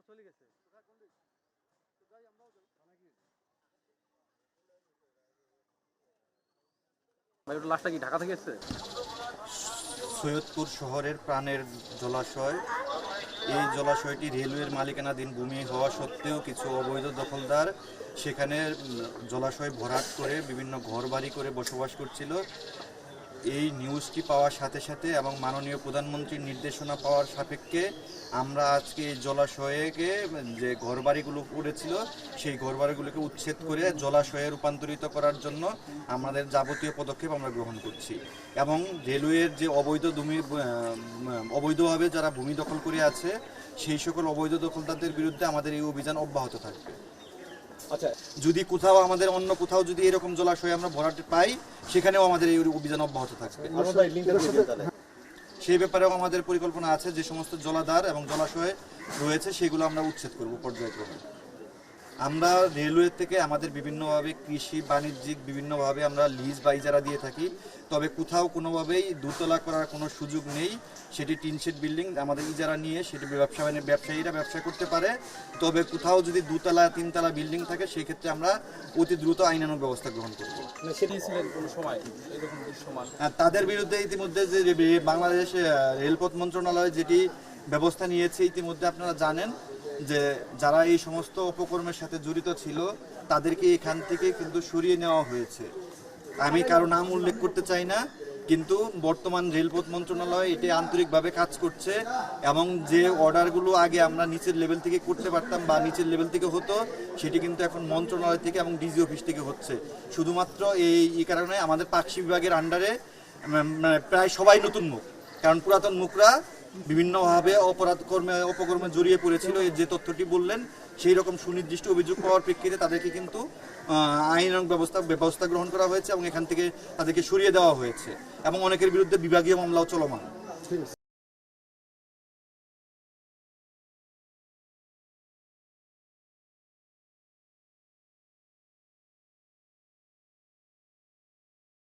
চলে গেছে। ভাই ওটা লাশটা কি ঢাকা থেকে এসেছে? সৈয়দপুর শহরের প্রাণের জলাশয়। এই জলাশয়টি রেলওয়ের মালিকানাধীন ভূমি হওয়া সত্ত্বেও কিছু অবৈধ দখলদার সেখানে জলাশয় ভরাট করে বিভিন্ন ঘরবাড়ি করে বসবাস করছিল। এই নিউজটি পাওয়ার সাথে সাথে এবং মাননীয় প্রধানমন্ত্রীর নির্দেশনা পাওয়ার সাপেক্ষে আমরা আজকে এই জলাশয়কে যে ঘরবাড়িগুলো পড়েছিল সেই ঘরবাড়িগুলোকে উচ্ছেদ করে জলাশয়ে রূপান্তরিত করার জন্য আমাদের যাবতীয় পদক্ষেপ আমরা গ্রহণ করছি। এবং রেলওয়ের যে অবৈধভাবে যারা ভূমি দখল করে আছে সেই সকল অবৈধ দখলদারদের বিরুদ্ধে আমাদের এই অভিযান অব্যাহত থাকবে। আচ্ছা, যদি কোথাও আমাদের অন্য কোথাও যদি এরকম জলাশয় আমরা ভরাট পাই সেখানেও আমাদের এই অভিযান অব্যাহত থাকবে। সেই ব্যাপারেও আমাদের পরিকল্পনা আছে, যে সমস্ত জলাধার এবং জলাশয় রয়েছে সেগুলো আমরা উচ্ছেদ করব পর্যায়ক্রমে। আমরা রেলওয়ে থেকে আমাদের বিভিন্নভাবে কৃষি বাণিজ্যিক বিভিন্নভাবে আমরা লিজ বা ইজারা দিয়ে থাকি, তবে কোথাও কোনোভাবেই দোতলা করার কোনো সুযোগ নেই। সেটি টিনশেড বিল্ডিং আমাদের ইজারা নিয়ে সেটি ব্যবসায়ীরা ব্যবসা করতে পারে, তবে কোথাও যদি দুতলা তিনতলা বিল্ডিং থাকে সেই ক্ষেত্রে আমরা অতি দ্রুত আইনানুগ ব্যবস্থা গ্রহণ করব। তাদের বিরুদ্ধে ইতিমধ্যে যে বাংলাদেশ রেলপথ মন্ত্রণালয় যেটি ব্যবস্থা নিয়েছে ইতিমধ্যে আপনারা জানেন, যে যারা এই সমস্ত অপকর্মের সাথে জড়িত ছিল তাদেরকে এখান থেকে কিন্তু সরিয়ে নেওয়া হয়েছে। আমি কারো নাম উল্লেখ করতে চাই না, কিন্তু বর্তমান রেলপথ মন্ত্রণালয় এটি আন্তরিকভাবে কাজ করছে এবং যে অর্ডারগুলো আগে আমরা নিচের লেভেল থেকে করতে পারতাম বা নিচের লেভেল থেকে হতো সেটি কিন্তু এখন মন্ত্রণালয় থেকে এবং ডিজি অফিস থেকে হচ্ছে। শুধুমাত্র এই কারণে আমাদের পাকশি বিভাগের আন্ডারে প্রায় সবাই নতুন মুখ, কারণ পুরাতন মুখরা বিভিন্নভাবে অপকর্মে জড়িয়ে পড়েছিল। যে তথ্যটি বললেন সেই রকম সুনির্দিষ্ট অভিযোগ পাওয়ার প্রেক্ষিতে তাদেরকে কিন্তু আইনানুগ ব্যবস্থা গ্রহণ করা হয়েছে এবং এখান থেকে তাদেরকে সরিয়ে দেওয়া হয়েছে এবং অনেকের বিরুদ্ধে বিভাগীয় মামলাও চলমান।